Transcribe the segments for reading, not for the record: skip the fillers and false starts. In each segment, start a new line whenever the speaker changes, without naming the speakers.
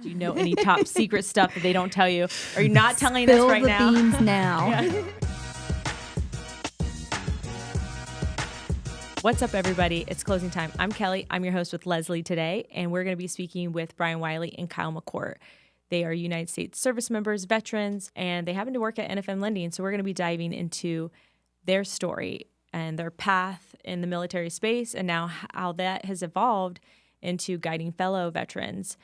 Do you know any top secret stuff that they don't tell you? Are you not telling us right now?
Spill the beans now.
Yeah. What's up, everybody? It's closing time. I'm Kelly. I'm your host with Leslie today, and we're going to be speaking with Brian Wiley and Kyle McCourt. They are United States service members, veterans, and they happen to work at NFM Lending. So we're going to be diving into their story and their path in the military space, and now how that has evolved into guiding fellow veterans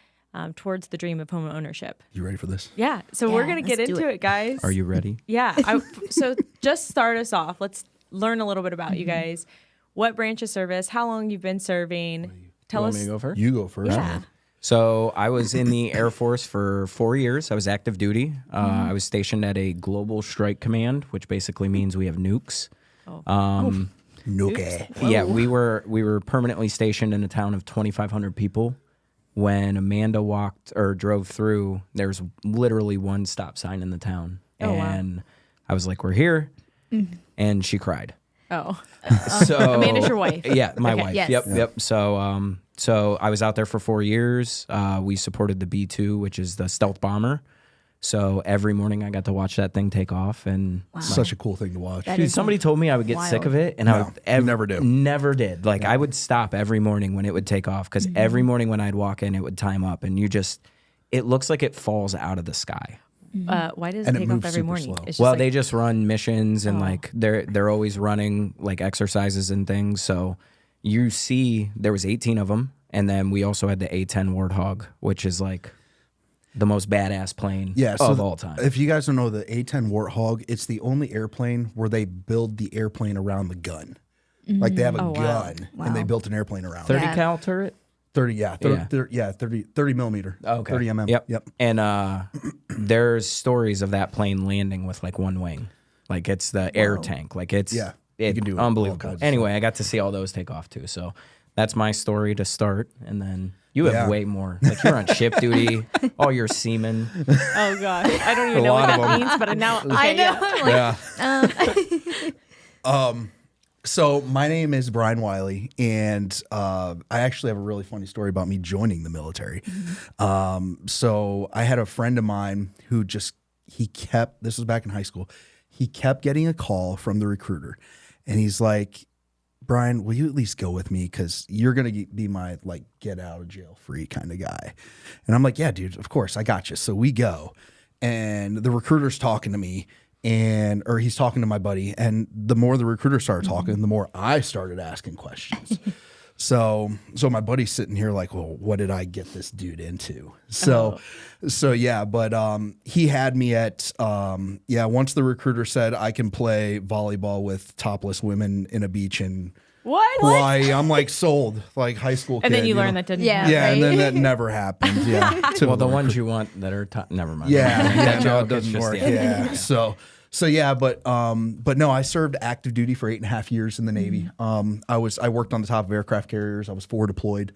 towards the dream of home ownership.
You ready for this?
Yeah. So we're going to get into it, guys.
Are you ready?
Yeah. So just start us off. Let's learn a little bit about you guys. What branch of service? How long you've been serving? Tell us.
Want me to go first?
You go first.
Yeah.
So I was in the Air Force for 4 years. I was active duty. I was stationed at a Global Strike Command, which basically means we have nukes.
Nuke.
Yeah, we were permanently stationed in a town of 2,500 people. When Amanda drove through, there's literally one stop sign in the town.
Oh, wow.
And I was like, we're here. And she cried.
Oh.
So
Amanda's your wife.
Yeah, my
Okay.
wife.
Yes.
Yep. So I was out there for 4 years. We supported the B-2, which is the stealth bomber. So every morning I got to watch that thing take off, and
Such a cool thing to watch.
That
dude,
is
somebody told me I would get
wild.
sick of it, and
No,
I would
you never do.
Never did. Like I would stop every morning when it would take off, because every morning when I'd walk in, it would time up, and it looks like it falls out of the sky.
Why does it
And it
take off
moves
every
super
morning?
slow.
It's just
Well,
like,
they just run missions, and like they're always running like exercises and things. So you see, there was 18 of them, and then we also had the A-10 Warthog, which is like the most badass plane of all time.
If you guys don't know the A-10 Warthog, it's the only airplane where they build the airplane around the gun. Like they have a
wow.
gun and they built an airplane around it.
30
Yeah.
cal turret.
30 millimeter.
Okay.
30 mm.
Yep. And there's stories of that plane landing with like one wing. Like it's the air tank. Like it's
Yeah. You can do all
unbelievable.
kinds of
Anyway, I got to see all those take off too. So that's my story to start. And then you have
Yeah.
way more. Like you're on ship duty, all your seamen.
oh god, I don't even know what
lot
that
of
means, but now
I
okay,
know.
yeah.
Yeah. So my name is Brian Wiley, and I actually have a really funny story about me joining the military. So I had a friend of mine who this was back in high school, he kept getting a call from the recruiter, and he's like, Brian, will you at least go with me? Because you're going to be my like get out of jail free kind of guy. And I'm like, yeah, dude, of course, I got you. So we go, and the recruiter's talking to me, or he's talking to my buddy. And the more the recruiter started talking, the more I started asking questions. So my buddy's sitting here like, well, what did I get this dude into? So yeah, but he had me at once the recruiter said I can play volleyball with topless women in a beach in
What?
Hawaii, I'm like sold, like high school kid.
And then you learn
know?
that didn't.
Yeah.
Yeah, and
right?
then that never happened. Yeah.
Well, the ones you want that are never mind.
Yeah, no,
joke
it
is
doesn't
just
work.
the-
Yeah. So yeah, but no, I served active duty for 8.5 years in the Navy. I worked on the top of aircraft carriers. I was forward deployed,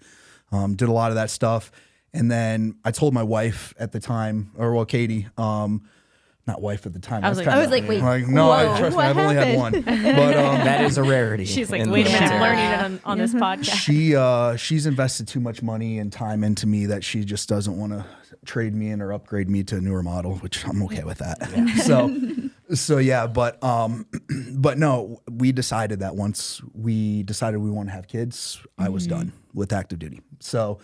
did a lot of that stuff. And then I told my wife at the time, Katie, not wife at the time.
I was
That's
like,
kinda-
wait,
no,
whoa,
trust me,
what
I've only had one. But
That is a rarity.
She's like,
in
wait a
the
minute, I'm
military.
learning it on this podcast.
she's invested too much money and time into me that she just doesn't want to trade me in or upgrade me to a newer model, which I'm okay with that. So yeah, but no, we decided that once we decided we want to have kids, I was done with active duty. So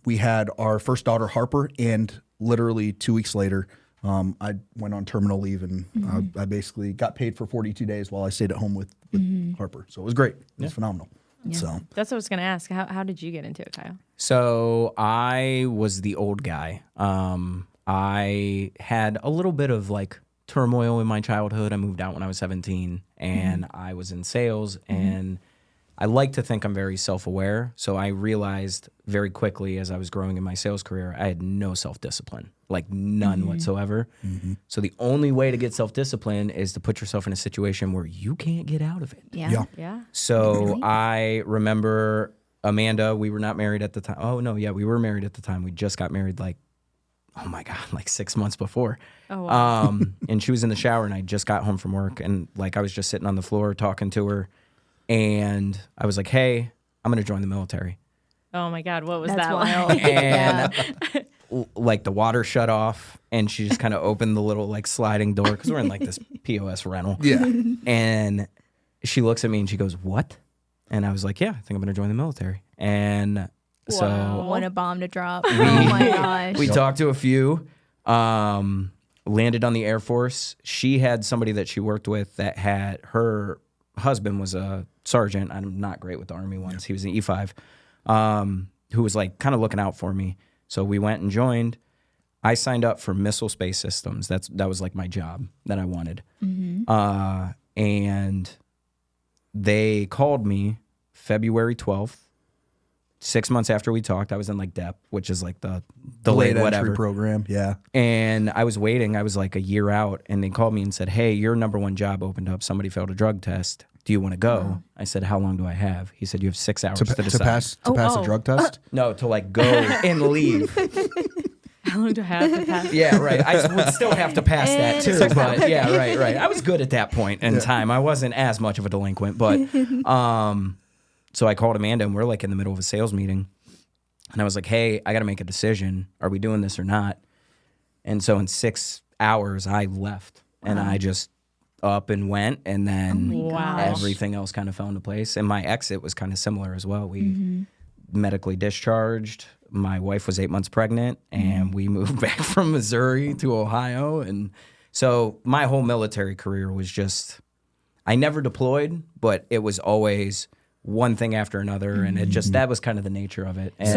we had our first daughter, Harper, and literally 2 weeks later, I went on terminal leave, and I basically got paid for 42 days while I stayed at home with Harper. So it was great. It was phenomenal.
Yeah.
So
That's what I was going to ask. How did you get into it, Kyle?
So I was the old guy. I had a little bit of like turmoil in my childhood. I moved out when I was 17, and I was in sales, and I like to think I'm very self-aware. So I realized very quickly as I was growing in my sales career, I had no self-discipline, like none whatsoever. So the only way to get self-discipline is to put yourself in a situation where you can't get out of it.
Yeah.
Yeah.
So I remember Amanda, we were not married at the time. Oh, no, yeah, we were married at the time. We just got married like 6 months before.
Oh, wow.
And she was in the shower, and I just got home from work, and like I was just sitting on the floor talking to her, and I was like, hey, I'm going to join the military.
Oh my God. What was
That's
that
wild.
like?
And like the water shut off, and she just kind of opened the little like sliding door because we're in like this POS rental.
Yeah.
And she looks at me and she goes, "What?" And I was like, "Yeah, I think I'm gonna join the military." And so
What a bomb to drop. Oh my gosh.
we talked to a few, landed on the Air Force. She had somebody that she worked with that had her husband was a sergeant. I'm not great with the Army ones. He was an E5, who was like kind of looking out for me. So we went and joined. I signed up for missile space systems. That was like my job that I wanted. And they called me February 12th. 6 months after we talked, I was in like DEP, which is like the delayed whatever
entry program. Yeah.
And I was waiting. I was like a year out, and they called me and said, "Hey, your number one job opened up. Somebody failed a drug test. Do you want to go?" I said, "How long do I have?" He said, "You have 6 hours to decide."
To pass a drug test?
No, to like go and leave.
How long do I have to pass?
Yeah, right. I would still have to pass that too, but yeah, right. I was good at that point in time. I wasn't as much of a delinquent, but so I called Amanda, and we're like in the middle of a sales meeting, and I was like, "Hey, I got to make a decision. Are we doing this or not?" And so in 6 hours, I left, and I just up and went, and then everything else kind of fell into place. And my exit was kind of similar as well. We medically discharged. My wife was 8 months pregnant, and we moved back from Missouri to Ohio. And so my whole military career was just, I never deployed, but it was always one thing after another. And it just, that was kind of the nature of it. And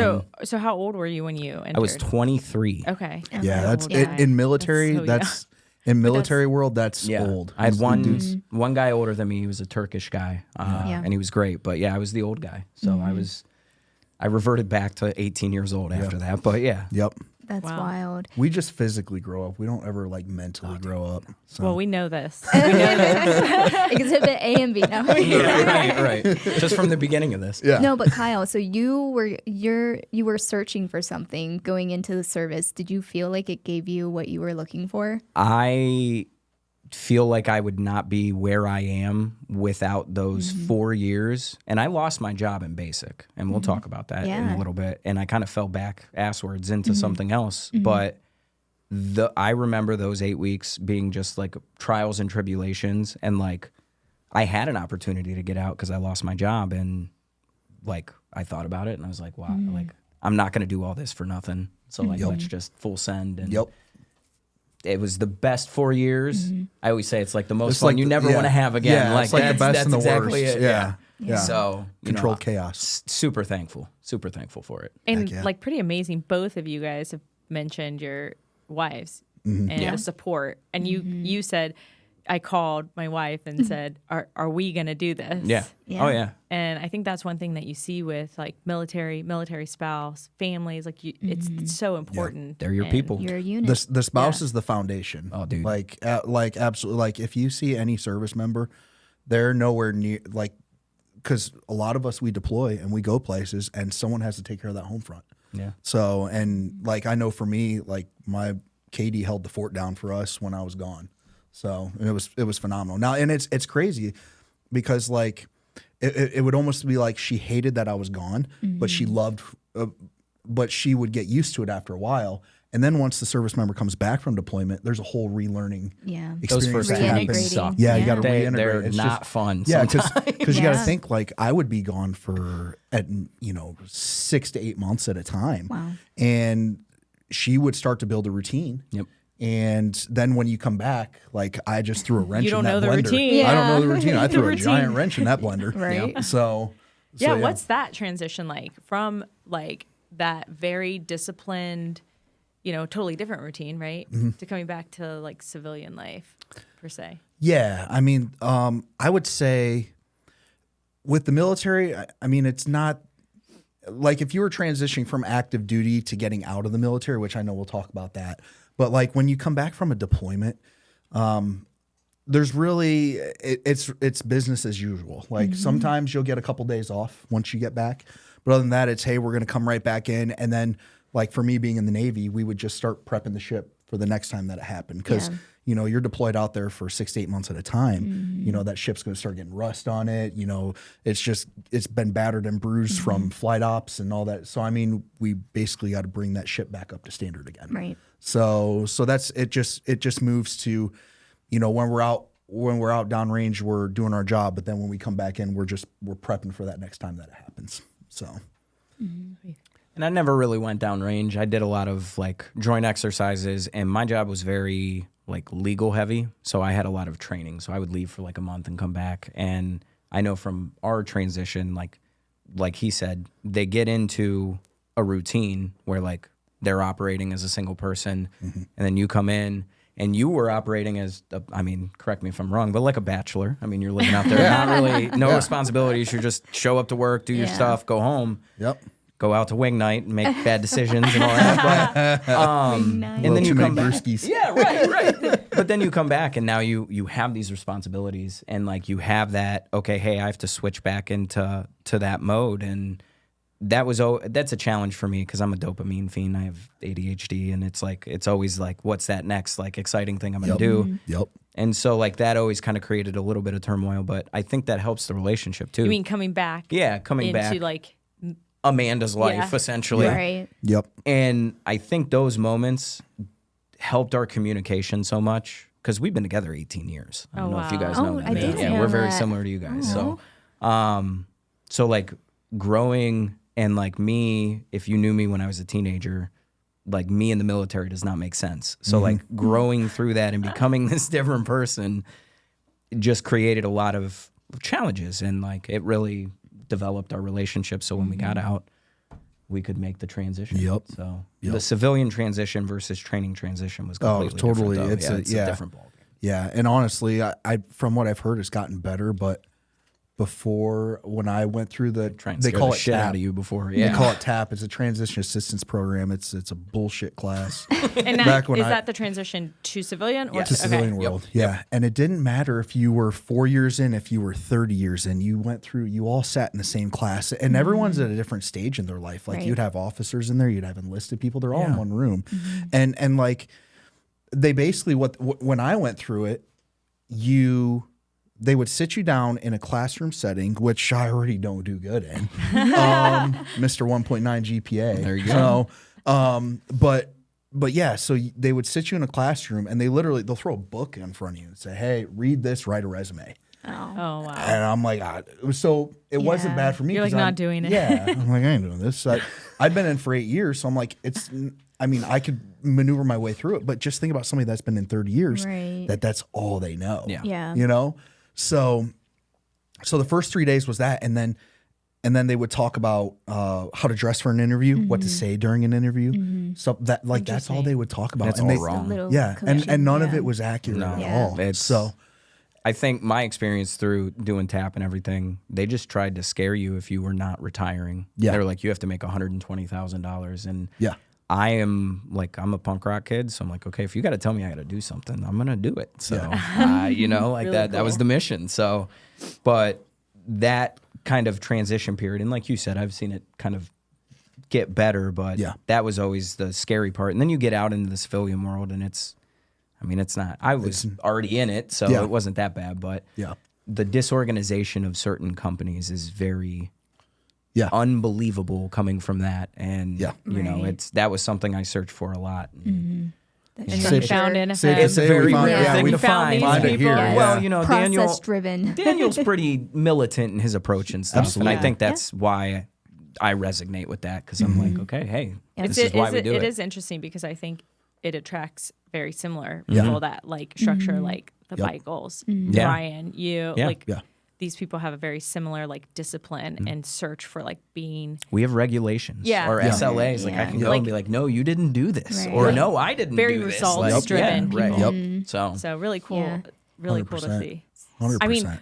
So how old were you when you entered?
I was 23.
Okay.
Yeah, that's
Yeah.
in military.
That's so
In military world, that's old.
I had one guy older than me. He was a Turkish guy,
Yeah.
and he was great. But yeah, I was the old guy. So I reverted back to 18 years old after that. But yeah.
Yep.
That's wild.
We just physically grow up. We don't ever like mentally grow up. So.
Well, we know this.
Exhibit A and B now.
right. Just from the beginning of this.
Yeah.
No, but Kyle, so you were searching for something going into the service. Did you feel like it gave you what you were looking for?
I feel like I would not be where I am without those 4 years. And I lost my job in basic, and we'll talk about that in
Yeah.
a little bit. And I kind of fell back asswards into something else. But I remember those 8 weeks being just like trials and tribulations. And like, I had an opportunity to get out because I lost my job. And like, I thought about it, and I was like, wow, like, I'm not going to do all this for nothing. So like, let's just full send. And it was the best 4 years. I always say it's like the most
It's
fun
like
you never want to have again.
Yeah,
like
it's like the best
that's
and the
exactly
worst.
it.
Yeah.
So
Controlled chaos.
Super thankful for it.
And
yeah.
like pretty amazing. Both of you guys have mentioned your wives and the support. And you said, I called my wife and said, are we going to do this?
Yeah.
Yeah.
Oh yeah.
And I think that's one thing that you see with like military spouse, families, like it's so important.
They're your
And
people.
You're a unit.
The spouse is the foundation.
Oh, dude.
Like absolutely. Like if you see any service member, they're nowhere near like, because a lot of us we deploy and we go places, and someone has to take care of that home front.
Yeah.
So and like I know for me, like my Katie held the fort down for us when I was gone. So and it was phenomenal. Now and it's crazy because like it would almost be like she hated that I was gone, but she loved, but she would get used to it after a while. And then once the service member comes back from deployment, there's a whole relearning
Yeah.
Those
experience
first
that
2
happens.
weeks suck.
Yeah, you got to
They're
reintegrate. It's
not
just,
fun.
Yeah,
sometimes.
because you got to
Yeah.
think like I would be gone for 6 to 8 months at a time.
Wow.
And she would start to build a routine.
Yep.
And then when you come back, like I just threw a wrench
don't
in that
know the
blender.
routine.
I don't know the
Yeah.
routine. I threw a
routine.
giant wrench in that blender.
Right.
So
yeah, what's that transition like from like that very disciplined, totally different routine, right? To coming back to like civilian life per se.
Yeah, I mean, I would say with the military, I mean, it's not like if you were transitioning from active duty to getting out of the military, which I know we'll talk about that. But like when you come back from a deployment, there's really it's business as usual. Like sometimes you'll get a couple days off once you get back, but other than that, it's hey, we're going to come right back in, and then like for me being in the Navy, we would just start prepping the ship for the next time that it happened. Because,
Yeah.
you know, you're deployed out there for 6 to 8 months at a time. You know, that ship's going to start getting rust on it. You know, it's been battered and bruised from flight ops and all that. So, I mean, we basically got to bring that ship back up to standard again.
Right.
So that's it. Just moves to, you know, when we're out downrange, we're doing our job, but then when we come back in, we're prepping for that next time that it happens. So.
And I never really went downrange. I did a lot of like joint exercises, and my job was very like legal heavy. So I had a lot of training. So I would leave for like a month and come back. And I know from our transition, like he said, they get into a routine where like they're operating as a single person, and then you come in. And you were operating as, I mean, correct me if I'm wrong, but like a bachelor. I mean, you're living out there, not really, no responsibilities. You just show up to work, do your stuff, go home.
Yep.
Go out to wing night and make bad decisions and all that. But, and then you come back.
Brewskis.
Yeah, right. But then you come back and now you have these responsibilities and like you have that, okay, hey, I have to switch back into that mode. And that's a challenge for me because I'm a dopamine fiend. I have ADHD and it's always like, what's that next like exciting thing I'm going to do?
Yep.
And so like that always kind of created a little bit of turmoil, but I think that helps the relationship too.
You mean coming back?
Yeah, coming
into
back.
like
Amanda's life, essentially.
Right.
Yep.
And I think those moments helped our communication so much because we've been together 18 years. I don't know if you guys know
Oh,
that.
I didn't
yeah,
know
we're very
that.
similar to you guys. So like growing and like me, if you knew me when I was a teenager, like me in the military does not make sense. So like growing through that and becoming this different person just created a lot of challenges and like it really developed our relationship. So when we got out, we could make the transition.
Yep.
So the civilian transition versus training transition was completely
totally.
different. Though.
It's
It's
a
a different ballgame.
Yeah, and honestly, I from what I've heard, it's gotten better. But before, when I went through
Trying to
they
scare
call
the
it
shit
TAP.
out of you before.
They
Yeah.
call it TAP. It's a transition assistance program. It's a bullshit class.
And
Back
that,
when
is
I-
that the transition to civilian or
to civilian world. Yeah. And it didn't matter if you were 4 years in, if you were 30 years in, you all sat in the same class and everyone's at a different stage in their life. Like
Right.
you'd have officers in there, you'd have enlisted people, they're all in one room. And like they basically, when I went through it, they would sit you down in a classroom setting, which I already don't do good in. Mr. 1.9 GPA.
There you go.
So, but yeah, so they would sit you in a classroom and they'll throw a book in front of you and say, hey, read this, write a resume.
Oh wow.
And I'm like, it wasn't
Yeah.
bad for me.
You're like
'cause
not doing it.
Yeah. I'm like, I ain't doing this. I've been in for 8 years. So I'm like, I could maneuver my way through it, but just think about somebody that's been in 30 years
Right.
that's all they know.
Yeah.
Yeah.
You know? So the first 3 days was that. And then they would talk about how to dress for an interview, what to say during an interview. So that's all they would talk about.
That's
and
all
they,
wrong.
Little
Yeah.
coaching,
And none of
yeah.
it was accurate
No.
at
Yeah.
all.
It's-
So
I think my experience through doing TAP and everything, they just tried to scare you if you were not retiring.
Yeah.
They were like, you have to make $120,000. And
yeah.
I'm a punk rock kid. So I'm like, okay, if you got to tell me I got to do something, I'm going to do it. So, like
Really
that was the mission. So, but that kind of transition period, and like you said, I've seen it kind of get better, but
Yeah.
that was always the scary part. And then you get out into the civilian world and it's not, I was already in it, so
Yeah.
it wasn't that bad, but
Yeah.
the disorganization of certain companies is very
Yeah.
unbelievable coming from that. And,
Yeah.
Right.
that was something I searched for a lot. And
And
Safe-
you found NFM.
safe to say
very
we found,
rare
yeah,
thing
we
to find.
find it here.
Yeah.
Well, Daniel,
Process driven.
Daniel's pretty militant in his approach and stuff.
Absolutely.
And I think that's why I resonate with that because I'm like, okay, hey, this is why we do it.
It is interesting because I think it attracts very similar people that like structure like the bike goals.
Yeah.
Ryan, you
Yeah.
like
Yeah.
these people have a very similar like discipline and search for like being
We have regulations or
Yeah.
SLAs. Like I
Yeah.
can go and be like, no, you didn't do this.
Right.
Or
Like,
no, I didn't
very
do this.
results-driven
Right.
people.
Yep.
So
so really cool,
Yeah.
really cool to
100%.
see.
100%.
I mean,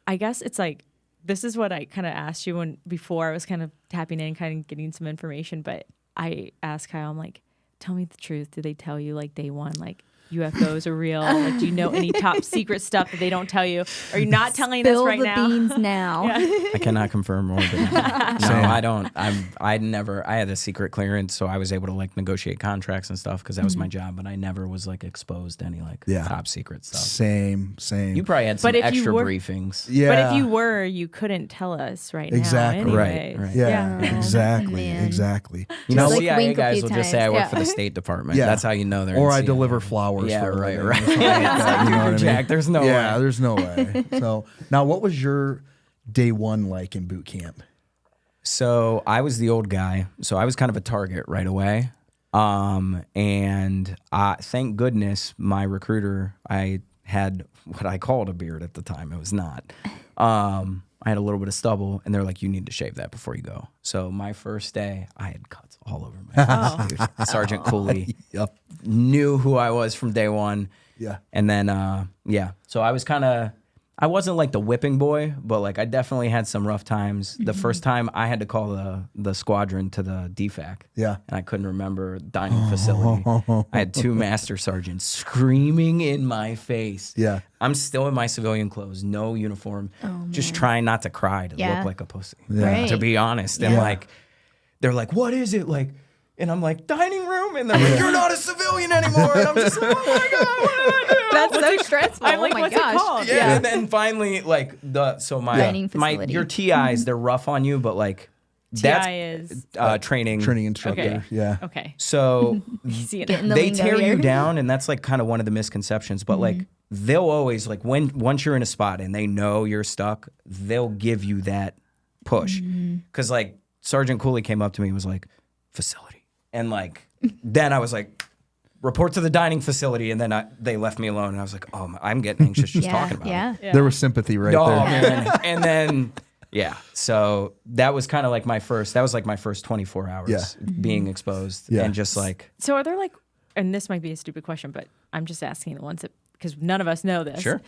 I guess it's like this is what I kind of asked you before I was kind of tapping in, kind of getting some information. But I asked Kyle, I'm like, tell me the truth. Did they tell you like day one, like UFOs are real? Like, do you know any top secret stuff that they don't tell you? Are you not telling us
Spill
right
the
now?
beans now.
I cannot confirm or deny. No, I don't. I had a secret clearance, so I was able to like negotiate contracts and stuff because that was my job. But I never was like exposed to any like top secret stuff.
Same.
You probably had some
But if you
extra
were-
briefings.
Yeah.
But if you were, you couldn't tell us right
Exactly.
now.
Right,
Anyways.
right.
Yeah,
Yeah.
exactly.
Man.
Exactly.
You know,
Just, like,
CIA
wink a
guys
few
will just say I
times.
work
Yeah.
for the State Department.
Yeah.
That's how you know they're
Or
in
I
CIA.
deliver flowers.
Yeah,
for a
right,
living or
right.
something like that, you know what I mean?
Jack, there's no
Yeah,
way.
there's no way. So now, what was your day one like in boot camp?
So I was the old guy, so I was kind of a target right away. And thank goodness my recruiter, I had what I called a beard at the time. It was not. I had a little bit of stubble, and they're like, "You need to shave that before you go." So my first day, I had cuts all over my face. Dude. Sergeant Cooley
Yep.
knew who I was from day one.
Yeah.
And then, so I was I wasn't like the whipping boy, but like I definitely had some rough times. The first time I had to call the squadron to the DFAC.
Yeah.
And I couldn't remember dining facility. I had two master sergeants screaming in my face.
Yeah.
I'm still in my civilian clothes, no uniform, just trying not to cry to
Yeah.
look like a pussy,
Right.
to be honest. And
Yeah.
like, they're like, "What is it?" Like, and I'm like, "Dining room." And they're like, "You're not a civilian anymore." And I'm just like, "Oh my God, what do I do?"
That's so stressful.
I'm like,
oh my
what's
gosh.
it called?
Yeah. And then finally, like
Dining facility.
your TIs, they're rough on you, but like that's
TI is
training.
Training instructor.
Okay.
Yeah.
okay.
So
See it
Get in
now.
the
they
lingo
tear
here.
you down, and that's like kind of one of the misconceptions. But like they'll always like once you're in a spot and they know you're stuck, they'll give you that push. Because like Sergeant Cooley came up to me and was like, "Facility," and like then I was like, "Report to the dining facility," and then they left me alone, and I was like, "Oh, I'm getting anxious just talking about it."
Yeah.
There was sympathy right
Oh
there.
man! And then so that was kind of like my first. That was like my first 24 hours
Yeah.
being exposed,
Yeah.
and just like
So are there like, and this might be a stupid question, but I'm just asking the ones that, because none of us know this.
Sure.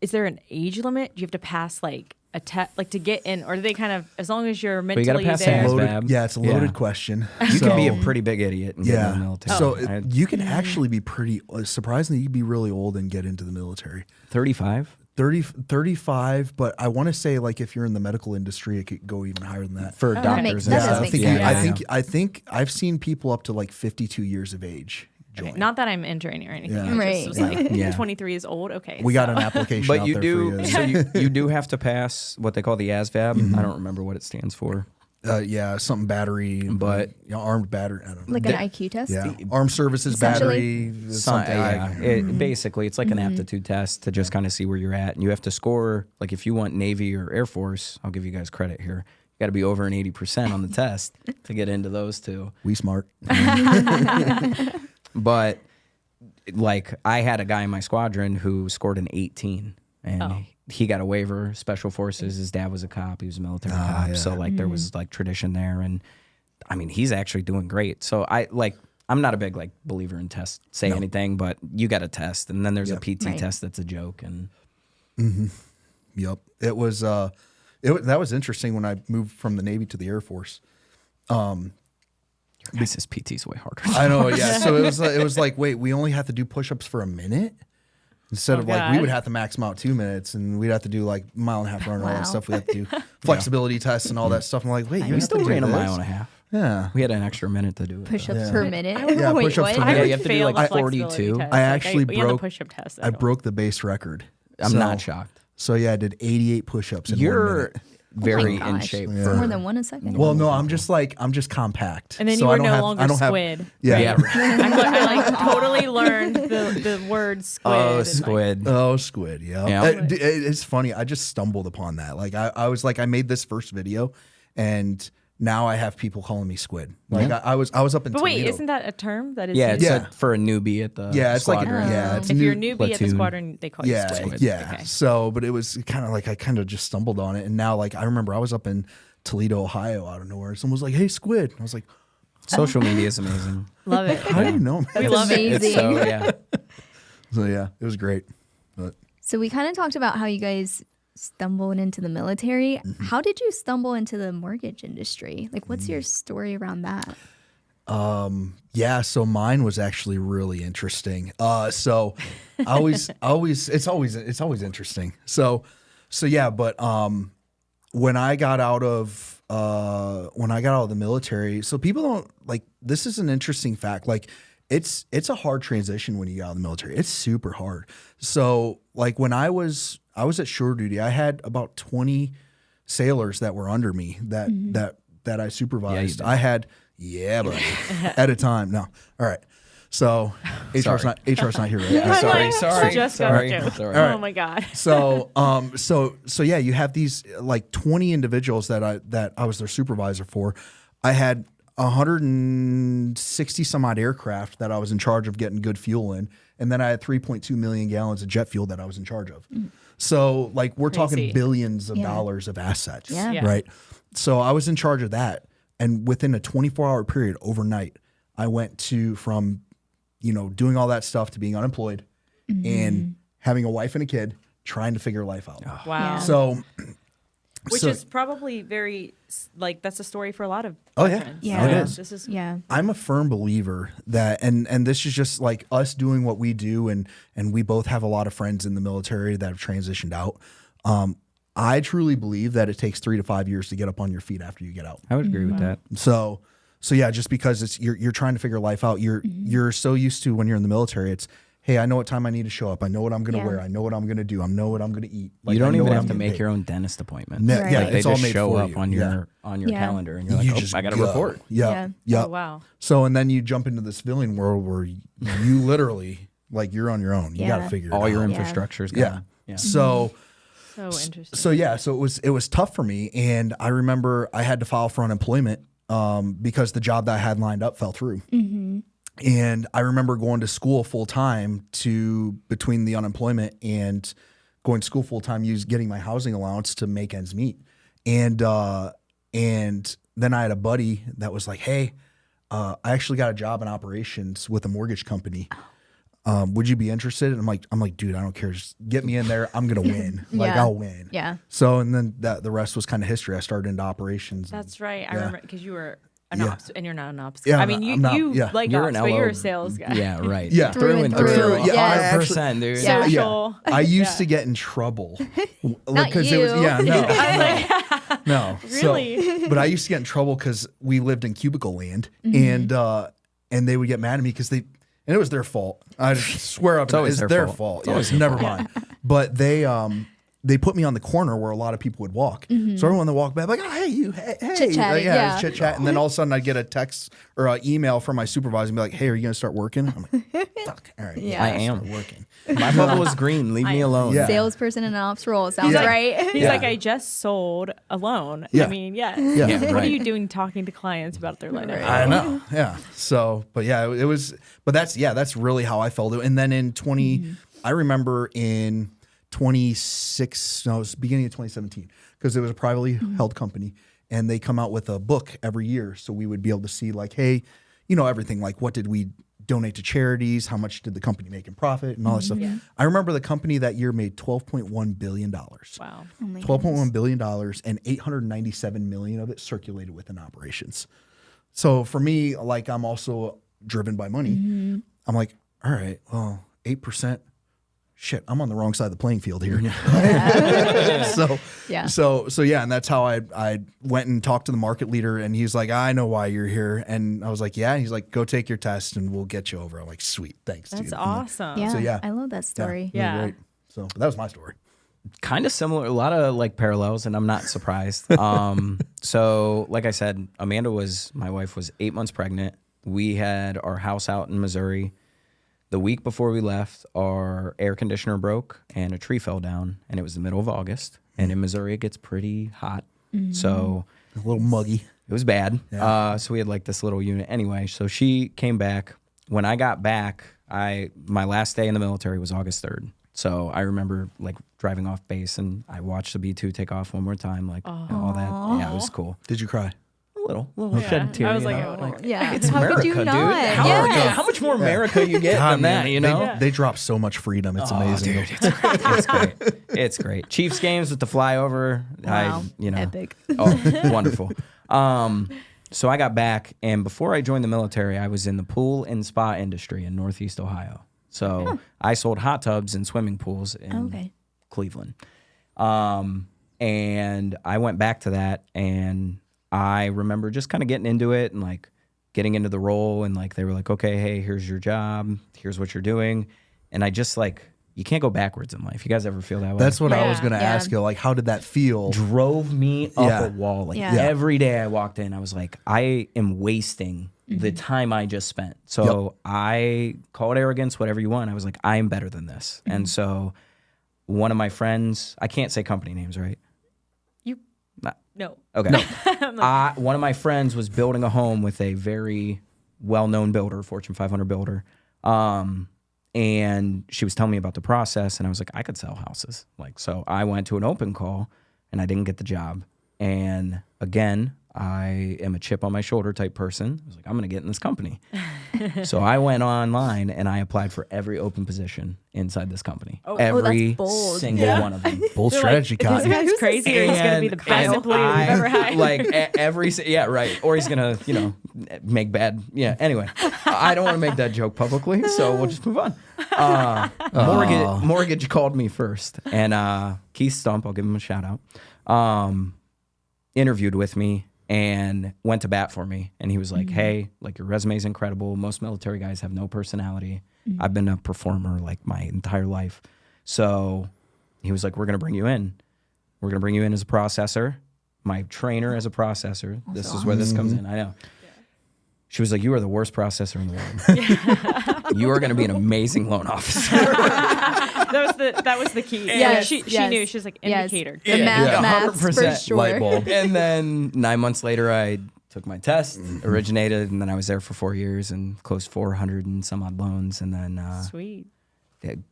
Is there an age limit? Do you have to pass like a test, like to get in, or do they kind of, as long as you're
you
mentally
gotta pass
there?
ASVAB.
Loaded, yeah, it's a loaded question.
you can be a
So-
pretty big idiot and get in the
Yeah.
military.
So
I-
you can actually be pretty, surprisingly, you can be really old and get into the military.
35.
35, but I want to say like if you're in the medical industry, it could go even higher than that.
For
that
doctors
makes-
and
that
stuff.
does
I
make
think,
sense.
I think I've seen people up to like 52 years of age join.
Not that I'm entering or anything.
Yeah.
I
Right.
just was like,
Yeah.
23 is old. Okay.
We got
so-
an application
But
out
you
there
do,
for you.
so you do have to pass what they call the ASVAB. I don't remember what it stands for.
Yeah, something battery,
But-
armed battery. I don't know.
Like an IQ test?
Yeah, armed services
Essentially.
battery.
Some-
Something.
yeah. Basically, it's like an aptitude test to just kind of see where you're at. And you have to score, like if you want Navy or Air Force, I'll give you guys credit here. You got to be over an 80% on the test to get into those two.
We smart.
But like I had a guy in my squadron who scored an 18 and he got a waiver, special forces. His dad was a cop. He was a military cop.
yeah.
So like there was like tradition there. And I mean, he's actually doing great. So I'm not a big like believer in tests, say anything, but you got a test. And then there's a PT
Right.
test that's a joke. And
Yep. It was that was interesting when I moved from the Navy to the Air Force.
your guys' PT's way harder.
I know, yeah. So it was like, wait, we only have to do push-ups for a minute instead
Oh,
of like we
God.
would have to max them out 2 minutes, and we'd have to do like mile and a half run and all
Wow.
that stuff. We have to do flexibility tests and all that stuff. I'm like, wait, you
We
have
still
to do
ran a
this?
mile and a half.
Yeah.
We had an extra minute to do it.
Push-ups
Yeah.
per minute?
Yeah,
Wait,
push-ups
what?
per
I
minute.
would
you have to do,
fail
like,
the flexibility
42.
test.
I
Like,
actually
yeah, the
broke-
push-up test.
I broke the base record.
I'm
So-
not shocked.
So yeah, I did 88 push-ups in 1
You're
minute.
very
Oh my
in
gosh.
shape.
Yeah.
For,
More than one a second?
Well, no, I'm just compact.
And then
So
you
I
were
don't
no
have-
longer
I don't have-
squid.
Yeah.
yeah.
I like totally learned the word squid.
Oh,
and, like,
squid.
Oh, squid. Yeah.
Yeah.
It's funny. I just stumbled upon that. Like I was like, I made this first video and now I have people calling me squid. Like I was up in
But wait,
Toledo.
isn't that a term that is
Yeah,
used?
it's
Yeah.
for a newbie at the
Yeah, it's like
squadron.
it's
If
new-
you're a newbie at the
platoon.
squadron, they call you
yeah,
squid.
yeah.
Okay.
So, but it was kind of like I kind of just stumbled on it, and now like I remember I was up in Toledo, Ohio, out of nowhere. Someone was like, "Hey, squid!" I was like,
Social media is amazing.
Love it.
"How do you know?"
We
Man?
love it.
It's so yeah.
So yeah, it was great. But
So we kind of talked about how you guys stumbled into the military. How did you stumble into the mortgage industry? Like, what's your story around that?
Yeah, so mine was actually really interesting. So it's always interesting. So yeah, but when I got out of the military, so people don't like, this is an interesting fact. Like it's a hard transition when you get out of the military. It's super hard. So like when I was at shore duty, I had about 20 sailors that were under me that I supervised. I had buddy. At a time. No. All right. So HR's not here right now.
Sorry.
Just got a joke.
Sorry.
Oh my God.
So yeah, you have these like 20 individuals that I was their supervisor for. I had 160 some odd aircraft that I was in charge of getting good fuel in, and then I had 3.2 million gallons of jet fuel that I was in charge of. So like we're
Crazy.
talking billions of dollars of assets,
Yeah.
right? So I was in charge of that, and within a 24-hour period overnight, I went from doing all that stuff to being unemployed and having a wife and a kid, trying to figure life out.
Wow.
Yeah.
So,
Which is probably very, like, that's a story for a lot of
Oh, yeah.
veterans.
Yeah.
It is.
This is
Yeah.
I'm a firm believer that, and this is just like us doing what we do, and we both have a lot of friends in the military that have transitioned out. I truly believe that it takes 3 to 5 years to get up on your feet after you get out.
I would agree with that.
So yeah, just because you're trying to figure life out, you're so used to when you're in the military, it's, hey, I know what time I need to show up. I know what I'm going to
Yeah.
wear. I know what I'm going to do. I know what I'm going to eat. Like,
You don't
I know
even
what
have
I'm
to
gonna
make
pay.
your own dentist appointment.
No,
Right.
Yeah,
Like, they
it's all
just
made
show
for
up
you.
on
Yeah.
your
Yeah.
calendar, and you're like, I got to
go.
report.
Yeah.
Yeah.
Oh, wow.
So, and then you jump into the civilian world where you literally, like, you're on your own. You
Yeah.
got to figure it
All
out.
your
Yeah.
infrastructure's
Yeah.
gone. Yeah.
So,
So interesting.
so yeah, so it was tough for me, and I remember I had to file for unemployment because the job that I had lined up fell through. And I remember going to school full time between the unemployment and going to school full time, getting my housing allowance to make ends meet. And then I had a buddy that was like, hey, I actually got a job in operations with a mortgage company. Would you be interested? And I'm like, dude, I don't care. Just get me in there. I'm going to win. Like,
Yeah.
I'll win.
Yeah.
So, and then the rest was kind of history. I started into operations.
That's right. I
Yeah.
remember because you were an
Yeah.
ops, and you're not an ops.
Yeah,
I
I'm
mean,
not-
you
I'm not- yeah.
like
You're
ops,
an
but you're
LO.
a sales guy.
Yeah, right.
Yeah.
Through and
Through.
through.
Yeah.
I
100%, dude.
Yeah.
Social.
I used to get in trouble because it was
you.
no.
Really?
So, but I used to get in trouble because we lived in cubicle land,
Mm-hmm.
and they would get mad at me because and it was their fault. I swear up,
always
it's
their
their
fault.
fault.
It's
Yeah,
always
it's never mine. But they put me on the corner where a lot of people would walk. So everyone that walked by, like, oh, hey, you, hey.
Chit-chatting, yeah.
Chit chat. And then all of a sudden I'd get a text or an email from my supervisor and be like, hey, are you going to start working? I'm like, fuck. All right.
Yeah.
I am.
Start working.
My bubble is green. Leave me alone.
Yeah.
Salesperson in an ops role. Sounds
Yeah.
right.
He's
Yeah.
like, I just sold a loan.
Yeah.
I mean, yeah.
Yeah.
What
right.
are you doing talking to clients about their loan?
I know. Yeah. So, but yeah, it was, but that's really how I felt. And then in I remember in it was beginning of 2017, because it was a privately held company, and they come out with a book every year. So we would be able to see, like, hey, everything, like, what did we donate to charities? How much did the company make in profit and all that stuff? I remember the company that year made $12.1 billion.
Wow.
Oh my
$12.1 billion, and 897 million of it circulated within operations. So for me, like, I'm also driven by money. I'm like, all right, well, 8%. Shit, I'm on the wrong side of the playing field here. So yeah, and that's how I went and talked to the market leader, and he's like, I know why you're here. And I was like, yeah. And he's like, go take your test and we'll get you over. I'm like, sweet, thanks,
That's
dude.
awesome.
Yeah.
So, yeah.
I love that story.
Really
Yeah.
great. So that was my story.
Kind of similar, a lot of like parallels, and I'm not surprised. So like I said, my wife was 8 months pregnant. We had our house out in Missouri. The week before we left, our air conditioner broke and a tree fell down, and it was the middle of August. And in Missouri, it gets pretty hot. So
A little muggy.
it was bad. So we had like this little unit. Anyway, so she came back. When I got back, my last day in the military was August 3rd. So I remember like driving off base, and I watched the B-2 take off one more time, like and all that. Yeah, it was cool.
Did you cry?
A little shed a tear.
I was
you
like,
know,
oh,
like,
Yeah.
it's
How
America,
could you
dude.
not?
How,
Yes.
how much more America you get than that, you know?
They drop so much freedom. It's amazing.
Dude, it's great. It's great. Chiefs games with the flyover.
Wow.
You know.
Epic.
Oh, wonderful. So I got back, and before I joined the military, I was in the pool and spa industry in Northeast Ohio. So I sold hot tubs and swimming pools in Cleveland. And I went back to that, and I remember just kind of getting into it and like getting into the role, and like they were like, okay, hey, here's your job, here's what you're doing. And I just like, you can't go backwards in life. You guys ever feel that way?
That's what I was going to ask you. Like, how did that feel?
Drove me up a wall. Like
Yeah.
every day I walked in, I was like, I am wasting the time I just spent. So I call it arrogance, whatever you want. I was like, I am better than this. And so one of my friends, I can't say company names, right?
No.
Okay. One of my friends was building a home with a very well-known builder, Fortune 500 builder. And she was telling me about the process, and I was like, I could sell houses. Like, so I went to an open call, and I didn't get the job. And again, I am a chip on my shoulder type person. I was like, I'm going to get in this company. So I went online and I applied for every open position inside this company. Every
that's bold.
single one of them.
Bold strategy,
This
Cotton.
guy's crazy, or he's going to be the best employee we've ever had.
Like right. Or he's gonna, make bad. Yeah. Anyway, I don't want to make that joke publicly, so we'll just move on. Mortgage called me first, and Keith Stump, I'll give him a shout out. Interviewed with me and went to bat for me, and he was like, "Hey, like your resume is incredible. Most military guys have no personality. I've been a performer like my entire life." So he was like, "We're gonna bring you in. We're gonna bring you in as a processor. My trainer as a processor. This is where this comes in. I know." She was like, "You are the worst processor in the world. You are going to be an amazing loan officer."
That was the key.
Yes,
She knew. She was like, indicator.
The maths for
100%
sure.
Light bulb.
And then 9 months later, I took my test, originated, and then I was there for 4 years and closed 400 and some odd loans. And then
Sweet.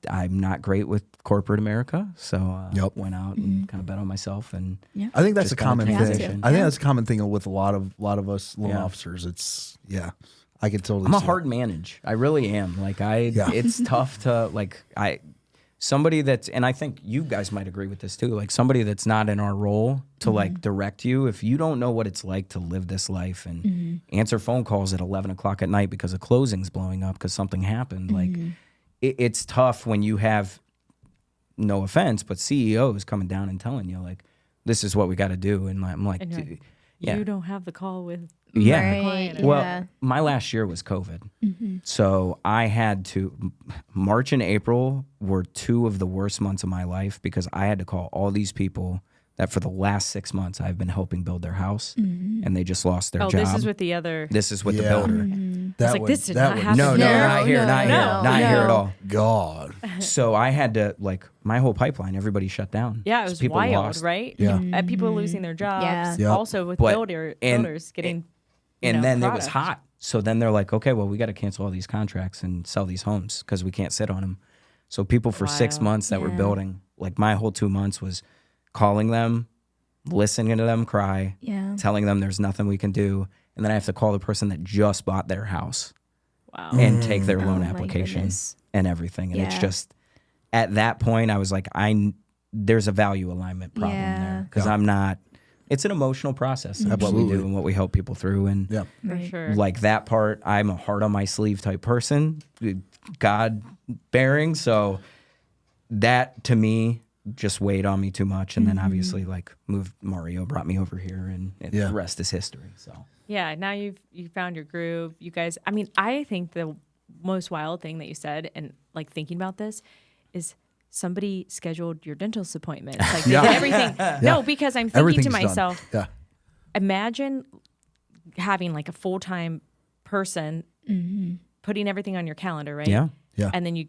I'm not great with corporate America, so went out and kind of bet on myself. And
I think that's
just
a
kinda
common thing.
transition.
I think that's a common thing with a lot of us loan officers. It's I could totally.
I'm a
see
hard
it.
manage. I really am. Like it's tough to somebody that's, and I think you guys might agree with this too. Like somebody that's not in our role to like direct you. If you don't know what it's like to live this life and answer phone calls at 11 o'clock at night because a closing's blowing up because something happened, like it's tough when you have, no offense, but CEOs coming down and telling you like, this is what we got to do. And I'm like,
And you're like,
yeah.
You don't have the call with.
Yeah.
Right.
Well,
Yeah.
my last year was COVID. So I had to, March and April were two of the worst months of my life because I had to call all these people that for the last 6 months I've been helping build their house and they just lost their job.
This is with the other.
This is with the
Yeah.
builder.
That
like,
would-
this did
that
not
would-
happen.
No,
No,
not here,
no,
not
no,
here at
no.
all.
God.
So I had to, like, my whole pipeline, everybody shut down.
Yeah, it
So
was
people
wild,
lost.
right?
Yeah.
People losing their jobs.
Yeah.
Yep.
Also with
But-
builders getting.
And then it was
product.
hot. So then they're like, okay, well, we got to cancel all these contracts and sell these homes because we can't sit on them. So people for 6
Wow.
months that were
Yeah.
building, like my whole 2 months was calling them, listening to them cry, telling them there's nothing we can do. And then I have to call the person that just bought their house
Wow.
and take their loan
my
application
goodness.
and everything. And it's
Yeah.
just, at that point, I was like, there's a value alignment problem
Yeah.
there because I'm not, it's an emotional process of what we
Absolutely.
do and what we help people through. And
Yeah.
For sure.
like that part, I'm a heart on my sleeve type person, God bearing. So that to me just weighed on me too much. And then obviously like Mario brought me over here and
Yeah.
the rest is history. So
Yeah, now you found your groove. You guys, I mean, I think the most wild thing that you said, and like thinking about this, is somebody scheduled your dentist appointment. Like they
Yeah.
did everything. No, because I'm thinking
Everything's
to
done.
myself,
Yeah.
imagine having like a full-time person putting everything on your calendar, right?
yeah.
Yeah.
And then you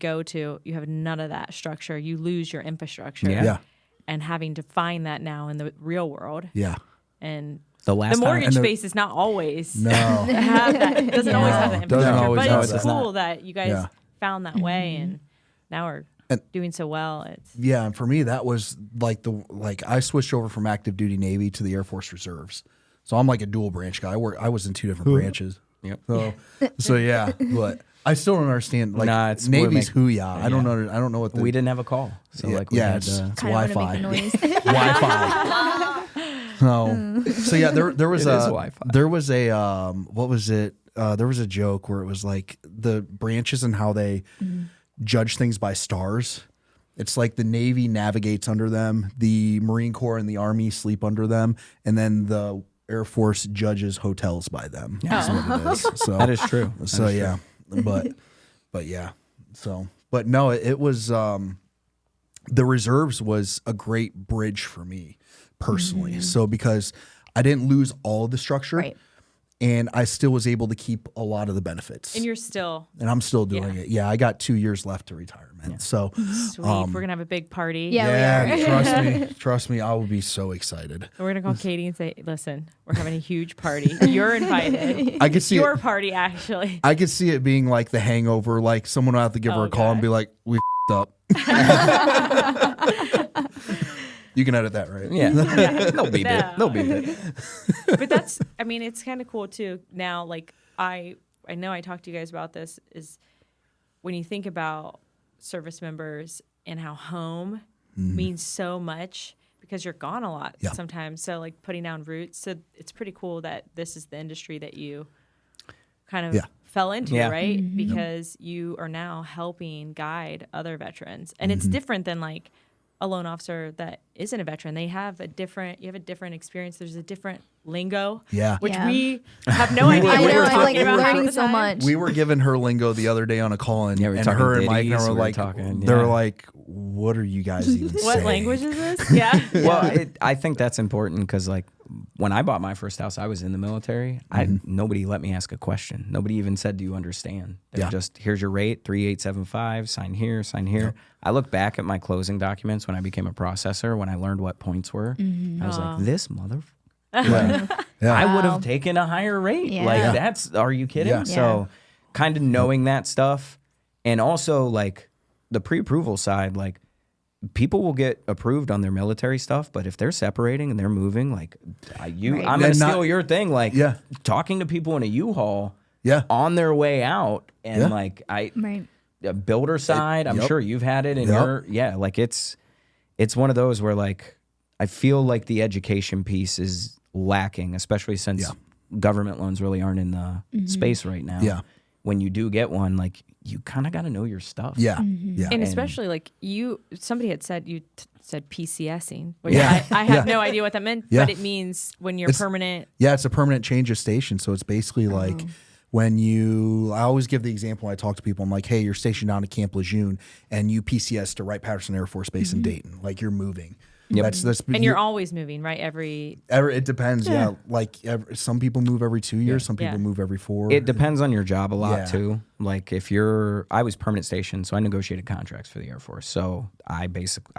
have none of that structure. You lose your infrastructure.
Yeah.
Yeah.
And having to find that now in the real world.
Yeah.
And
The last
the mortgage
And the-
space is not always
No.
have that. It doesn't always have that
No, doesn't
infrastructure.
always
But
have
it's
that.
cool that you guys
Yeah.
found that way and now are doing so well. It's
Yeah, and for me that was like I switched over from active duty Navy to the Air Force Reserves. So I'm like a dual branch guy. I was in two different branches.
Yep.
So yeah, but I still don't understand like
Nah, it's-
Navy's
we're
hoo-yah. I don't know. I don't know what the
We didn't have a call. So
yeah,
like we
yeah,
had
it's
to,
it's
Kinda wanna
Wi-Fi.
make a noise.
Wi-Fi. No. So yeah, there was
It is
a
Wi-Fi.
there was a what was it? There was a joke where it was like the branches and how they judge things by stars. It's like the Navy navigates under them, the Marine Corps and the Army sleep under them, and then the Air Force judges hotels by them. Is what it is. So
That is true.
so yeah, but yeah, so but no, it was the reserves was a great bridge for me personally. So because I didn't lose all of the structure,
Right.
and I still was able to keep a lot of the benefits,
And you're still
and I'm still doing
Yeah.
it. Yeah, I got 2 years left to retirement. So
sweet. We're going to have a big party.
Yeah, we are.
trust me, I will be so excited.
And we're going to call Katie and say, listen, we're having a huge party. You're invited.
I could see
Your
it.
party, actually.
I could see it being like The Hangover. Like someone will have to give her
Oh,
a call and
God.
be like, "We up." You can edit that, right?
Yeah. They'll beep it.
No.
They'll beep it.
But that's, I mean, it's kind of cool too. Now, like I know I talked to you guys about this, is when you think about service members and how home means so much because you're gone a lot
Yeah.
sometimes. So like putting down roots. So it's pretty cool that this is the industry that you kind of
Yeah.
fell into,
Yeah.
right? Because you are now helping guide other veterans. And it's different than like a loan officer that isn't a veteran. They have you have a different experience. There's a different lingo.
Yeah.
Which
Yeah.
we have no idea
I
what
know,
we're
I'm
talking
like
about half
learning
the
so
time.
much.
We were giving her lingo the other day on a call, and,
Yeah, we were
and
talking
her and Mike and
ditties,
I
we
were
were
like,
talking,
they were
yeah.
like, "What are you guys even saying?"
What language is this? Yeah.
Well, I think that's important because, like, when I bought my first house, I was in the military. Nobody let me ask a question. Nobody even said, "Do you understand?" They're
Yeah.
just, "Here's your rate, 3875. Sign here, sign here." I look back at my closing documents when I became a processor. When I learned what points were, I was like, "This mother."
Yeah.
I would
Wow.
have taken a higher rate.
Yeah.
Like
Yeah.
that's, are you kidding?
Yeah.
So kind of knowing that stuff, and also like the pre-approval side, like people will get approved on their military stuff, but if they're separating and they're moving, like
Right.
I'm gonna
And not-
steal your thing. Like
Yeah.
talking to people in a U-Haul
Yeah.
on their way out, and
Yeah.
like
Right.
a builder side, I'm
yep.
sure you've had it in
Yep.
your like it's one of those where like I feel like the education piece is lacking, especially since
Yeah.
government loans really aren't in the space right now.
Yeah.
When you do get one, like you kind of got to know your stuff.
Yeah. Yeah.
And especially like somebody had said said PCSing, which
Yeah.
I have
Yeah.
no idea what that meant,
Yeah.
but it means when you're
It's-
permanent.
Yeah, it's a permanent change of station. So it's basically like when I always give the example when I talk to people. I'm like, hey, you're stationed down at Camp Lejeune and you PCS to Wright-Patterson Air Force Base in Dayton. Like you're moving.
Yep.
That's
And you're always moving, right? Every
it depends. Yeah. Like some people move every 2 years. Some people
Yeah.
move every 4.
It depends on your job a lot
Yeah.
too. Like if I was permanent station, so I negotiated contracts for the Air Force. So I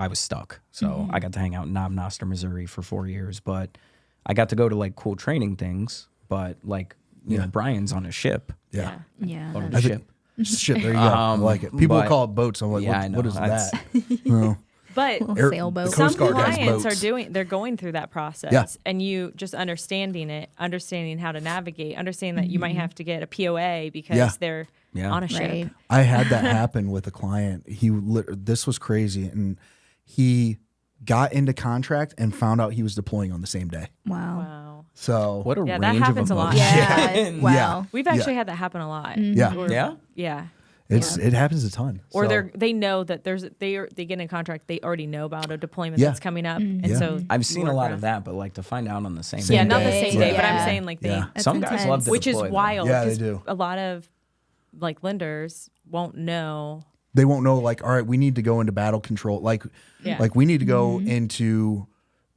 was stuck. So I got to hang out in Knob Noster, Missouri for 4 years, but I got to go to like cool training things. But like, you know, Brian's on a ship.
Yeah.
Yeah.
Go to the
that's-
ship.
Shit, there you go. I like it. People
but-
call it boats. I'm like,
Yeah, I
what
know.
is
That's-
that? No.
but
Air-
Sailboat.
the
some
Coast Guard has
clients
boats.
they're going through that process.
Yeah.
And you just understanding how to navigate, understanding that you might have to get a POA because
Yeah.
they're
Yeah.
on a ship.
Right.
I had that happen with a client. This was crazy, and he got into contract and found out he was deploying on the same day.
Wow.
Wow.
So
What a
Yeah, that
range
happens a
of
lot.
emotions.
Yeah. Wow.
We've actually had that happen a lot.
Yeah.
Where-
Yeah?
Yeah.
it happens a ton.
Or
So,
they know that they get in a contract, they already know about a deployment
Yeah.
that's coming up. And
Yeah.
so
I've
you
seen a
work
lot
around-
of that, but like to find out on the same
Yeah,
Same
not the
day.
same day, but I'm
Yeah.
saying like
Yeah.
That's
some guys love
intense.
to
which is
deploy, though.
wild.
Yeah, they
'cause
do.
A lot of like lenders won't know.
they won't know. Like, all right, we need to go into battle control. Like
Yeah.
we need to go into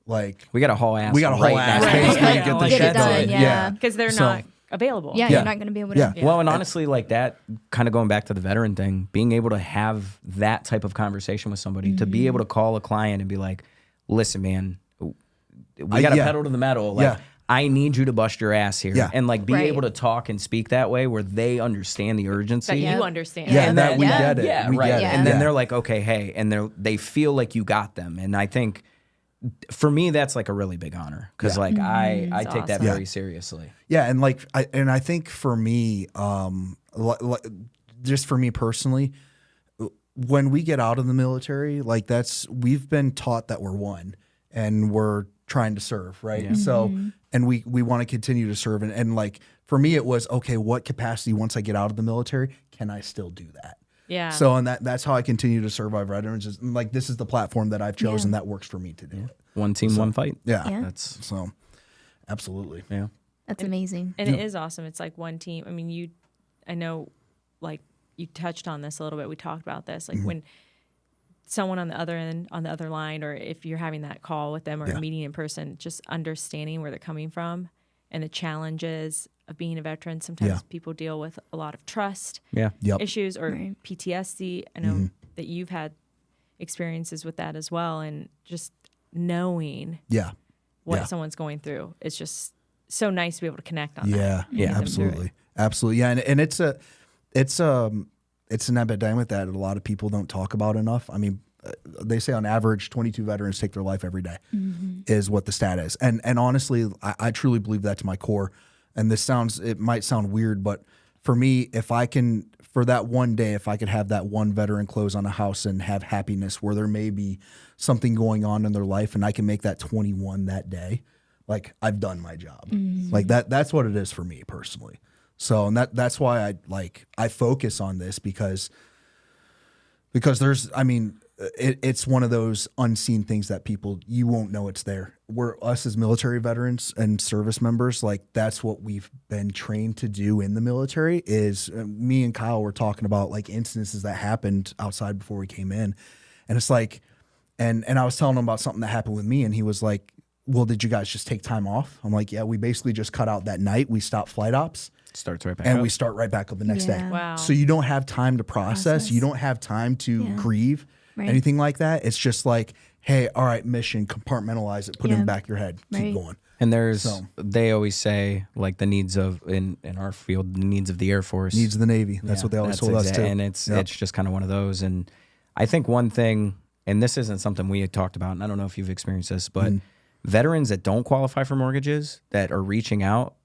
like
We got a whole ass.
we got a whole
right
ass
now.
Right.
basically
Yeah.
get the
Like,
Get
shit
it done.
done.
Yeah.
Because they're
So-
not available.
Yeah,
Yeah.
you're not going to be able to.
Yeah.
Yeah.
Well, and honestly, like that, kind of going back to the veteran thing, being able to have that type of conversation with somebody, to be able to call a client and be like, "Listen, man, we got to
yeah.
pedal to the metal. Like,
Yeah.
I need you to bust your ass here,"
Yeah.
and like be
Right.
able to talk and speak that way, where they understand the urgency.
That
Yeah.
you understand.
Yeah,
And
that
then-
we
Yeah.
get it.
Yeah,
we
right.
get it.
And then
Yeah.
they're like, "Okay, hey," and they feel like you got them. And I think for me, that's like a really big honor because
Yeah.
like I take that
awesome.
very seriously.
Yeah, and like I think for me, just for me personally, when we get out of the military, like we've been taught that we're one, and we're trying to serve, right? So, and we want to continue to serve. And like, for me, it was, okay, what capacity, once I get out of the military, can I still do that?
Yeah.
So, and that's how I continue to serve our veterans. Is like, this is the platform that I've chosen that works for me to do it.
One team, one fight.
Yeah.
Yeah.
That's
So, absolutely.
yeah.
That's amazing.
And it is awesome. It's like one team. I mean, I know, like, you touched on this a little bit. We talked about this. Like, when someone on the other end, on the other line, or if you're having that call with them or a meeting in person, just understanding where they're coming from and the challenges of being a veteran. Sometimes people deal with a lot of trust
Yep.
issues or
Right.
PTSD. I know that you've had experiences with that as well. And just knowing
Yeah.
what
Yeah.
someone's going through, it's just so nice to be able to connect on that.
Yeah,
and get them through it.
absolutely, absolutely. Yeah, and it's an epidemic that a lot of people don't talk about enough. I mean, they say on average 22 veterans take their life every day, is what the stat is. And honestly, I truly believe that to my core. And it might sound weird, but for me, if I can, for that one day, if I could have that one veteran close on a house and have happiness where there may be something going on in their life, and I can make that 21 that day, like, I've done my job. Like that's what it is for me personally. So, and that's why I focus on this because there's, I mean, it's one of those unseen things that you won't know it's there. We're, us as military veterans and service members, like, that's what we've been trained to do in the military. Is me and Kyle were talking about, like, instances that happened outside before we came in, and it's like, and I was telling him about something that happened with me, and he was like, well, did you guys just take time off? I'm like, yeah, we basically just cut out that night. We stopped flight ops.
Starts right back
And
up.
we start right back up the next day.
Yeah.
Wow.
So you don't have time to process. You don't have time to grieve,
Right.
anything like that. It's just like, hey, all right, mission, compartmentalize it, put it in the back of your head, keep
Right.
going.
And there's,
So-
they always say, like, the needs of, in our field, the needs of the Air Force.
Needs of the Navy. That's what they always told us too.
And it's
Yep.
it's just kind of one of those. And I think one thing, and this isn't something we had talked about, and I don't know if you've experienced this, but veterans that don't qualify for mortgages that are reaching out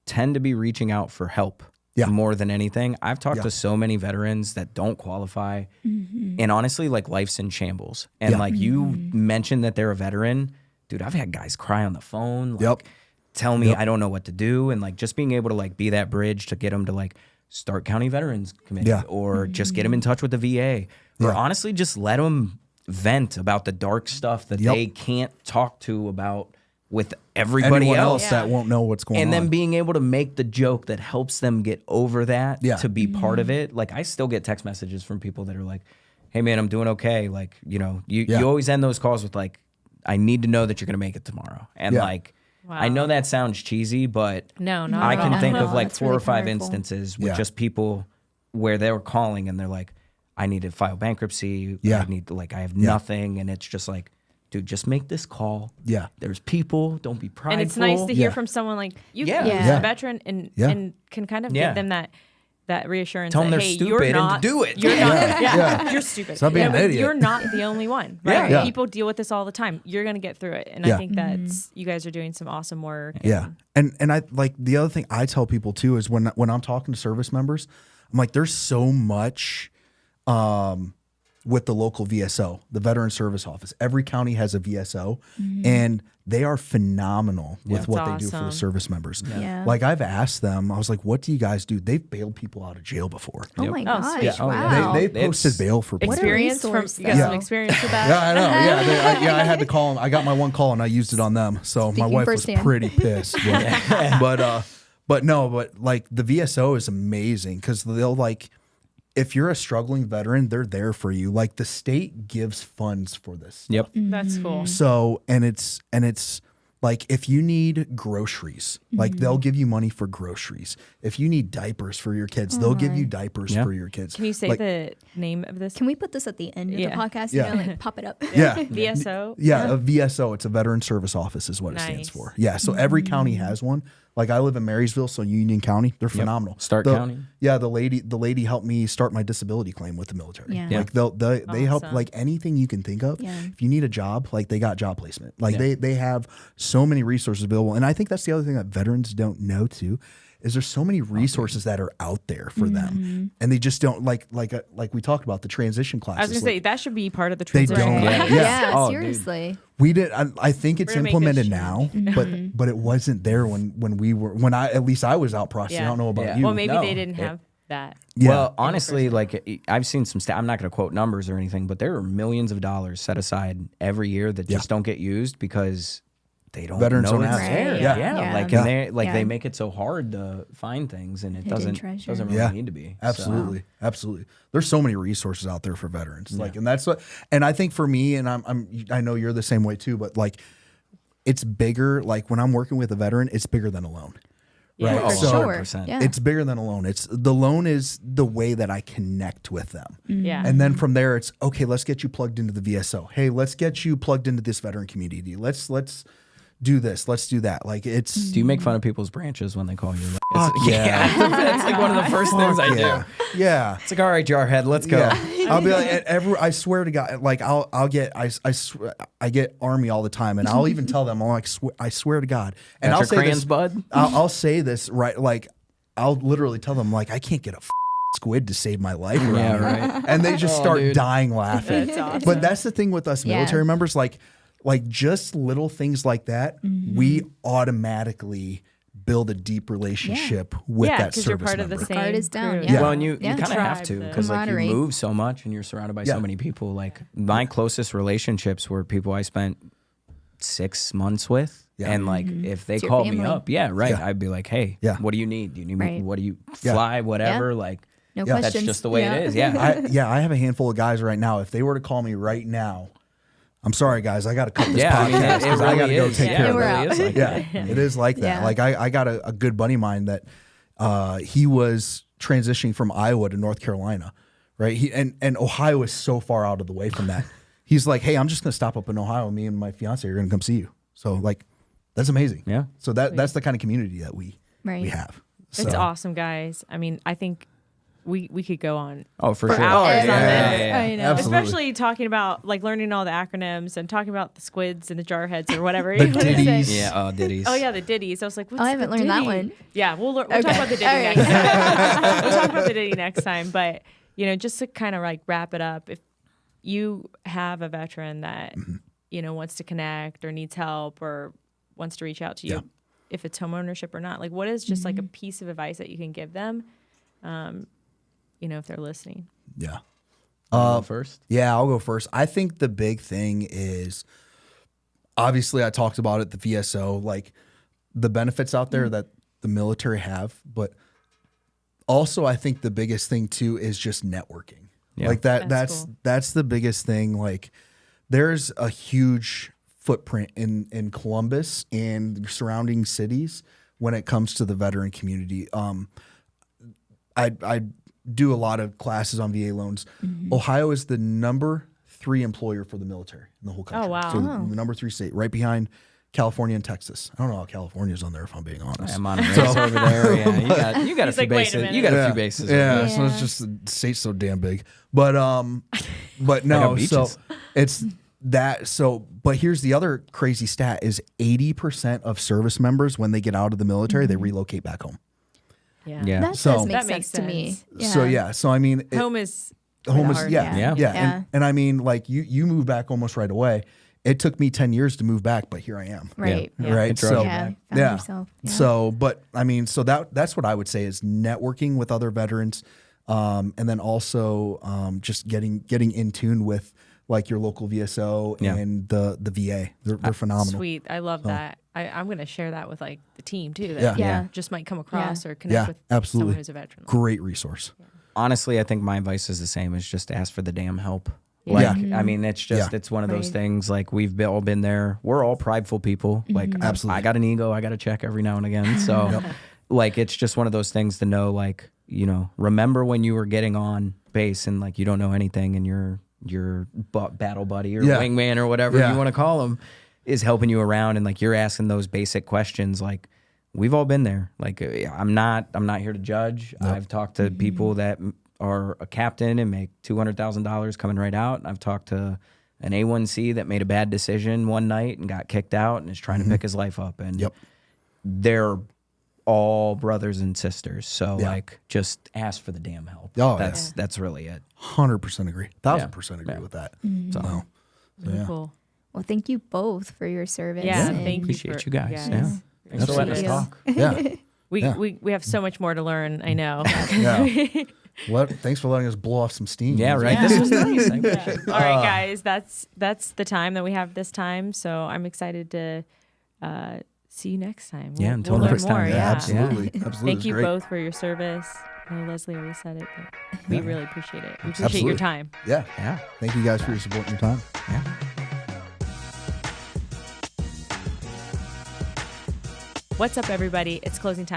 tend to be reaching out for help more than anything. I've talked to so many veterans that don't qualify, and honestly, like, life's in shambles. And like you mentioned that they're a veteran, dude, I've had guys cry on the phone, like, tell me I don't know what to do, and like just being able to, like, be that bridge to get them to, like, start County Veterans Committee, or just get them in touch with the VA, or honestly just let them vent about the dark stuff that they can't talk to about with everybody
Anyone
else.
that won't know what's going on.
And then being able to make the joke that helps them get over that, to be part of it. Like, I still get text messages from people that are like, hey man, I'm doing okay. Like, you know, you always end those calls with, like, I need to know that you're going to make it tomorrow. And like, I know that sounds cheesy, but
No, not
I
at
can
all.
think
No,
of like
that's
4
really
or 5
powerful.
instances with just people where they were calling and they're like, I need to file bankruptcy. I need to, like, I have nothing. And it's just like, dude, just make this call.
Yeah.
There's people. Don't be prideful.
And it's nice to hear
Yeah.
from someone like you,
Yeah.
who's
Yeah.
a veteran, and
Yeah.
and can kind of
Yeah.
give them that reassurance.
Tell them
that,
they're
hey,
stupid
you're
and to
not,
do it.
You're not. You're stupid.
Stop being an
but
idiot.
You're not the only one. Right?
Yeah.
Yeah.
People deal with this all the time. You're gonna get through it, and
Yeah.
I think that's you guys are doing some awesome work.
Yeah. And I like, the other thing I tell people too is when I'm talking to service members, I'm like, there's so much with the local VSO, the Veteran Service Office. Every county has a VSO, and they are phenomenal with
That's
what they do for the
awesome.
service members.
Yeah.
Like, I've asked them, I was like, what do you guys do? They've bailed people out of jail before.
Oh my
Oh,
gosh!
sweet.
Oh, yeah.
Wow.
They posted
It's
bail for people.
Experience from
resource,
you got
though.
some experience with that.
Yeah, I know. Yeah, I had to call them. I got my one call and I used it on them. So my
Speaking
wife
firsthand.
was pretty pissed. But like, the VSO is amazing because they'll, like, if you're a struggling veteran, they're there for you. Like, the state gives funds for this.
Yep.
That's cool.
So, and it's like, if you need groceries, like, they'll give you money for groceries. If you need diapers for your kids, they'll give you diapers for your kids.
Can you say
Like,
the name of this?
Can we put this at the end of
Yeah.
the podcast?
Yeah.
You know, like pop it up.
yeah.
VSO.
Yeah, a VSO. It's a Veteran Service Office is what it stands
Nice.
for. Yeah, so every county has one. Like, I live in Marysville, so Union County, they're phenomenal.
Stark
The-
County.
Yeah, the lady helped me start my disability claim with the military.
Yeah.
Like, they help,
Awesome.
like, anything you can think of.
Yeah.
If you need a job, like, they got job placement. Like, they have so many resources available. And I think that's the other thing that veterans don't know too, is there's so many resources that are out there for them, and they just don't like we talked about the transition classes.
I was gonna say that should be part of the
They
transition.
don't.
Right.
Yeah.
Yeah,
Oh, dude.
seriously.
We did. I think it's
We're gonna make this
implemented now, but it wasn't there when I was out processing.
Yeah.
I don't know about
Yeah.
you.
Well, maybe
No.
they didn't have that.
Yeah.
Well, honestly, like I've seen some I'm not going to quote numbers or anything, but there are millions of dollars set aside every year that just don't get used because they don't
Veterans
know
don't
it's
have
it.
there.
Right.
Yeah.
Yeah.
Like
Yeah.
and they
Yeah.
they make it so hard to find things, and it
Hidden treasure.
doesn't really
Yeah.
need to be. So-
Absolutely, absolutely. There's so many resources out there for veterans, like, and that's what. And I think for me, and I know you're the same way too, but like, it's bigger. Like when I'm working with a veteran, it's bigger than a loan.
Yeah,
Right.
For
So
sure.
100%.
Yeah.
it's bigger than a loan. It's the loan is the way that I connect with them.
Yeah.
And then from there, it's okay. Let's get you plugged into the VSO. Hey, let's get you plugged into this veteran community. Let's do this. Let's do that. Like it's
Do you make fun of people's branches when they call you?
Fuck yeah.
It's like one of the first things I
yeah,
do.
yeah.
It's like, all right, jarhead, let's go.
Yeah. I'll be like, I swear to God, like I get Army all the time, and I'll even tell them, I'm like, I swear to God, and
Got
I'll
your
say
crayons,
this,
bud?
I'll say this right, like I'll literally tell them, like, I can't get a squid to save my life around
Yeah,
here.
right.
And they just
Oh,
start
dude.
dying laughing.
That's awesome.
But that's the thing with us
Yeah.
military members, like just little things like that, we automatically build a deep relationship with
Yeah,
that
because
service
you're part of the
member.
same
Guard is down,
crew.
yeah.
Well, and you
Yeah.
kind of have
Tribe,
to
the
because like you
camaraderie.
move so much and you're surrounded by
Yeah.
so many people. Like my closest relationships were people I spent 6 months with,
Yeah.
and like if they
It's your
called me
family.
up, yeah, right,
Yeah.
I'd be like, hey,
Yeah.
what do you need? Do you need me?
Right.
What do you
Yeah.
fly? Whatever, like
No
Yeah.
that's
questions.
just the way it is. Yeah,
I have a handful of guys right now. If they were to call me right now, I'm sorry, guys, I got to cut this
yeah. I mean,
podcast
it
because I got to
really
go
is.
take
Yeah,
care
it
of
We're
it.
really
out.
is like that.
Yeah, it is like that.
Yeah.
Like I got a good buddy of mine that he was transitioning from Iowa to North Carolina, right? And Ohio is so far out of the way from that. He's like, hey, I'm just gonna stop up in Ohio. Me and my fiance are gonna come see you. So like, that's amazing.
Yeah.
So that's the kind of community that we
Right.
have.
It's
So-
awesome, guys. I mean, I think we could go on.
Oh, for
For
sure.
hours on
yeah,
this.
yeah, yeah.
I know.
Absolutely.
Especially talking about like learning all the acronyms and talking about the squids and the jarheads or whatever.
The
you wanna say.
ditties.
Yeah, ditties.
Oh yeah, the ditties. I was like, what's
I haven't
the
learned that
ditty?
one.
Yeah, we'll talk
Okay.
about the ditty
All right.
next time. We'll talk about the ditty next time. But you know, just to kind of like wrap it up, if you have a veteran that you know wants to connect or needs help or wants to reach out to you,
Yeah.
if it's home ownership or not, like what is just like a piece of advice that you can give them? You know, if they're listening.
Yeah.
First.
Yeah, I'll go first. I think the big thing is obviously I talked about it, the VSO, like the benefits out there that the military have, but also I think the biggest thing too is just networking.
Yeah.
Like
That's
that's
cool.
that's the biggest thing. Like there's a huge footprint in Columbus and the surrounding cities when it comes to the veteran community. I do a lot of classes on VA loans. Ohio is the number 3 employer for the military in the whole country.
Oh, wow.
So the number 3 state, right behind California and Texas. I don't know how California's on there if I'm being honest.
I'm on a race over there. Yeah, you got a
He's
few
like, wait a
bases.
minute.
You got a
Yeah.
few bases.
Yeah,
over
so it's
Yeah.
just the state's so damn big. But no,
beaches.
so it's that. So, but here's the other crazy stat: is 80% of service members when they get out of the military, they relocate back home.
Yeah.
Yeah.
That
So-
does make
That
sense
makes
to me.
sense.
Yeah.
So yeah, so I mean,
Home is
home is
hard.
yeah,
Yeah.
yeah,
Yeah.
And I mean, like you moved back almost right away. It took me 10 years to move back, but here I am.
Right.
Yeah.
Right.
It drove
So
you
Yeah.
back.
Found
yeah.
yourself. Yeah.
So, but I mean, so that's what I would say is networking with other veterans, and then also just getting in tune with like your local VSO
Yeah.
and the VA. They're phenomenal.
sweet. I love that. I'm going to share that with like the team too. That
Yeah.
Yeah.
just might come across or connect
Yeah,
with
absolutely.
someone who's a veteran.
Great resource.
Honestly, I think my advice is the same: is just ask for the damn help.
Yeah.
Like,
Yeah.
I mean, it's just
Yeah.
it's one of those
Right.
things. Like all been there. We're all prideful people. Like,
Absolutely.
I got an ego. I got to check every now and again. So, like, it's just one of those things to know. Like, you know, remember when you were getting on base and like you don't know anything, and your battle buddy or
Yeah.
wingman or whatever
Yeah.
you want to call him is helping you around, and like you're asking those basic questions. Like, we've all been there. Like, I'm not here to judge. I've talked to people that are a captain and make $200,000 coming right out. I've talked to an A1C that made a bad decision one night and got kicked out and is trying to pick his life up. And
Yep.
they're all brothers and sisters. So
Yeah.
like just ask for the damn help.
Oh,
That's really it.
100% agree. 1,000% agree
Yeah.
with that.
Mm.
So,
Really
yeah.
cool.
Well, thank you both for your service.
Yeah,
and
thank you.
Appreciate you guys.
Yes.
Yeah. Thanks for letting us
Absolutely.
talk.
Yeah.
We,
Yeah.
we have so much more to learn. I know.
Yeah. Well, thanks for letting us blow off some steam.
Yeah, right.
Yeah.
This was nice. I appreciate it.
All right, guys, that's the time that we have this time. So I'm excited to see you next time.
Yeah, until
learn
next time.
more.
Yeah,
Yeah.
absolutely. Absolutely.
Thank
It's
you
great.
both for your service. I know Leslie already said it, but we really appreciate it. We appreciate
Absolutely.
your time.
Yeah.
Yeah.
Thank you guys for your support and your time.
Yeah.
What's up, everybody? It's closing time.